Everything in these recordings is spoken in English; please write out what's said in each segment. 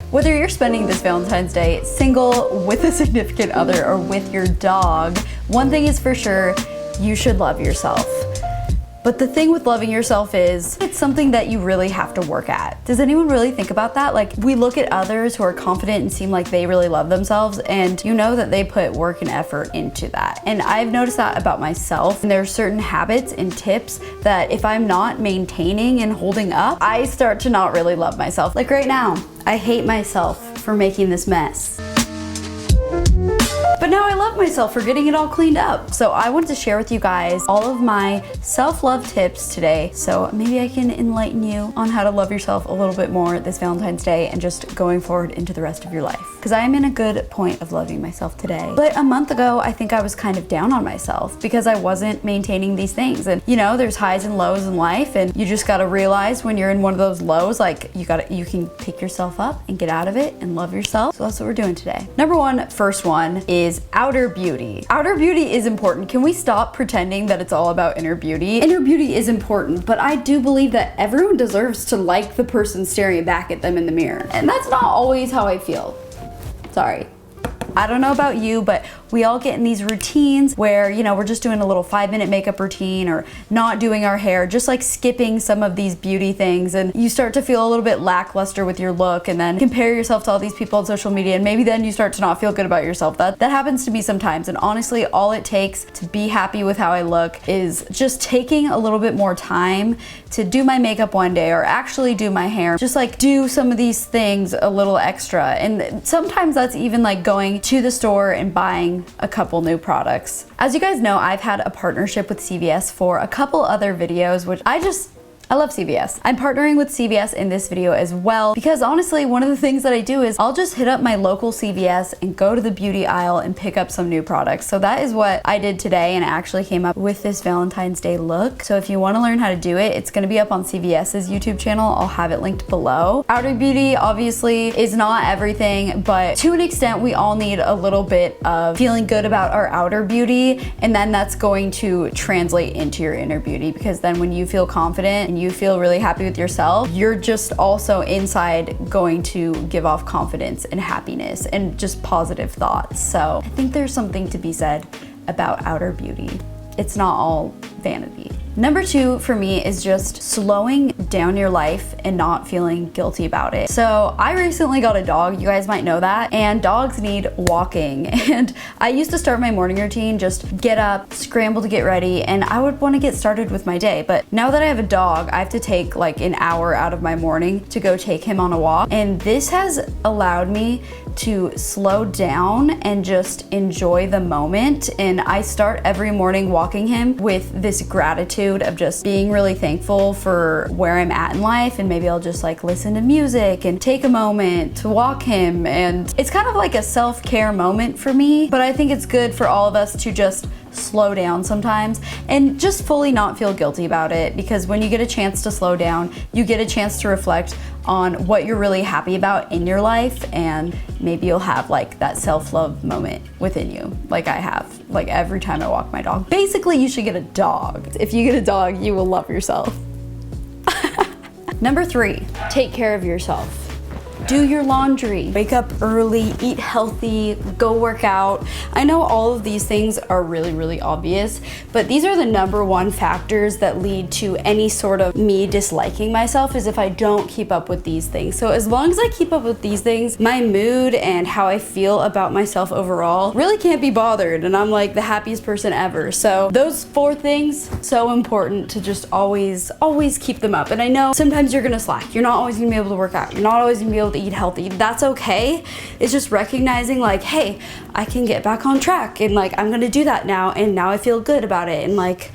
Whether you're spending this Valentine's Day single, with a significant other, or with your dog, one thing is for sure, you should love yourself. But the thing with loving yourself is, it's something that you really have to work at. Does anyone really think about that? Like, we look at others who are confident and seem like they really love themselves, and you know that they put work and effort into that. And I've noticed that about myself. And there are certain habits and tips that if I'm not maintaining and holding up, I start to not really love myself. Like right now, I hate myself for making this mess. But now I love myself for getting it all cleaned up. So I wanted to share with you guys all of my self-love tips today. So maybe I can enlighten you on how to love yourself a little bit more this Valentine's Day and just going forward into the rest of your life. Because I am in a good point of loving myself today. But a month ago, I think I was kind of down on myself because I wasn't maintaining these things. And you know, there's highs and lows in life, and you just gotta realize when you're in one of those lows, like you can pick yourself up and get out of it and love yourself. So that's what we're doing today. Number one, first one is outer beauty. Outer beauty is important. Can we stop pretending that it's all about inner beauty? Inner beauty is important, but I do believe that everyone deserves to like the person staring back at them in the mirror. And that's not always how I feel. Sorry. I don't know about you, but we all get in these routines where, you know, we're just doing a little 5-minute makeup routine or not doing our hair, just like skipping some of these beauty things, and you start to feel a little bit lackluster with your look and then compare yourself to all these people on social media, and maybe then you start to not feel good about yourself. That happens to me sometimes, and honestly, all it takes to be happy with how I look is just taking a little bit more time to do my makeup one day or actually do my hair. Just like do some of these things a little extra, and sometimes that's even like going to the store and buying a couple new products. As you guys know, I've had a partnership with CVS for a couple other videos, which I love CVS. I'm partnering with CVS in this video as well because honestly, one of the things that I do is I'll just hit up my local CVS and go to the beauty aisle and pick up some new products. So that is what I did today, and I actually came up with this Valentine's Day look. So if you want to learn how to do it, it's going to be up on CVS's YouTube channel. I'll have it linked below. Outer beauty obviously is not everything, but to an extent, we all need a little bit of feeling good about our outer beauty, and then that's going to translate into your inner beauty, because then when you feel confident and you feel really happy with yourself, you're just also inside going to give off confidence and happiness and just positive thoughts. So I think there's something to be said about outer beauty. It's not all vanity. Number two for me is just slowing down your life and not feeling guilty about it. So I recently got a dog, you guys might know that, and dogs need walking. And I used to start my morning routine, just get up, scramble to get ready, and I would want to get started with my day. But now that I have a dog, I have to take like an hour out of my morning to go take him on a walk. And this has allowed me to slow down and just enjoy the moment. And I start every morning walking him with this gratitude of just being really thankful for where I'm at in life, and maybe I'll just like listen to music and take a moment to walk him. And it's kind of like a self-care moment for me, but I think it's good for all of us to just slow down sometimes and just fully not feel guilty about it, because when you get a chance to slow down, you get a chance to reflect on what you're really happy about in your life, and maybe you'll have like that self-love moment within you, like I have, like every time I walk my dog. Basically, you should get a dog. If you get a dog, you will love yourself. Number three, take care of yourself. Do your laundry, wake up early, eat healthy, go work out. I know all of these things are really, really obvious, but these are the number one factors that lead to any sort of me disliking myself, is if I don't keep up with these things. So as long as I keep up with these things, my mood and how I feel about myself overall really can't be bothered, and I'm like the happiest person ever. So those 4 things, so important to just always keep them up. And I know sometimes you're gonna slack. You're not always gonna be able to work out. You're not always gonna be able to eat healthy. That's okay. It's just recognizing like, hey, I can get back on track, and like I'm gonna do that now, and now I feel good about it. And like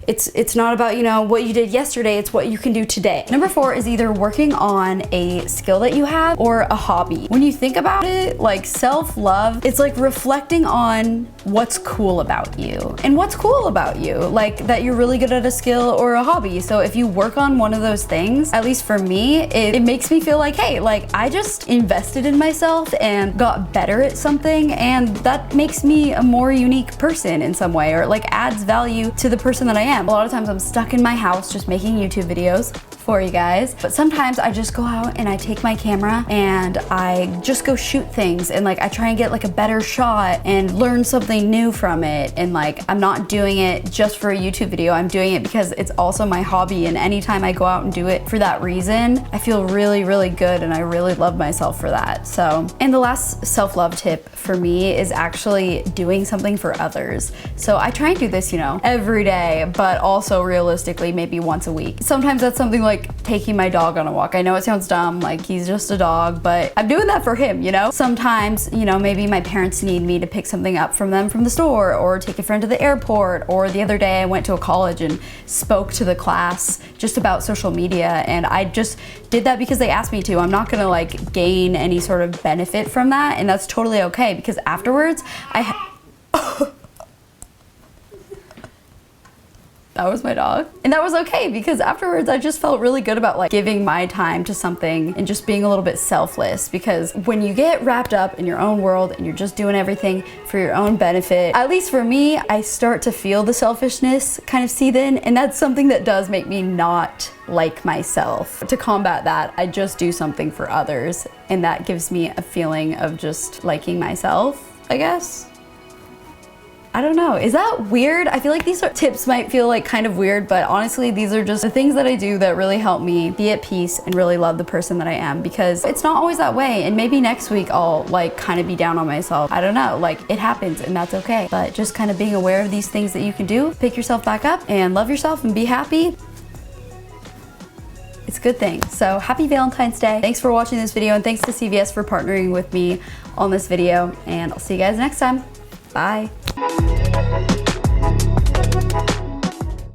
it's not about, you know, what you did yesterday, it's what you can do today. Number 4 is either working on a skill that you have or a hobby. When you think about it, like self-love, it's like reflecting on what's cool about you. And what's cool about you? Like that you're really good at a skill or a hobby. So if you work on one of those things, at least for me, it makes me feel like, hey, like I just invested in myself and got better at something, and that makes me a more unique person in some way, or like adds value to the person that I am. A lot of times I'm stuck in my house just making YouTube videos for you guys, but sometimes I just go out and I take my camera and I just go shoot things, and like I try and get like a better shot and learn something new from it. And like I'm not doing it just for a YouTube video, I'm doing it because it's also my hobby, and anytime I go out and do it for that reason, I feel really, really good and I really love myself for that. So, and the last self-love tip for me is actually doing something for others. So I try and do this, you know, every day, but also realistically maybe once a week. Sometimes that's something like taking my dog on a walk. I know it sounds dumb, like he's just a dog, but I'm doing that for him, you know? Sometimes, you know, maybe my parents need me to pick something up from them from the store, or take a friend to the airport, or the other day I went to a college and spoke to the class just about social media, and I just did that because they asked me to. I'm not gonna like gain any sort of benefit from that, and that's totally okay, because afterwards that was my dog. And that was okay, because afterwards I just felt really good about like giving my time to something and just being a little bit selfless. Because when you get wrapped up in your own world and you're just doing everything for your own benefit, at least for me, I start to feel the selfishness kind of seep in, and that's something that does make me not like myself. To combat that, I just do something for others, and that gives me a feeling of just liking myself, I guess. I don't know, is that weird? I feel like these tips might feel like kind of weird, but honestly, these are just the things that I do that really help me be at peace and really love the person that I am, because it's not always that way. And maybe next week I'll like kind of be down on myself. I don't know, like it happens and that's okay. But just kind of being aware of these things that you can do, pick yourself back up and love yourself and be happy. It's a good thing. So happy Valentine's Day. Thanks for watching this video, and thanks to CVS for partnering with me on this video, and I'll see you guys next time. Bye.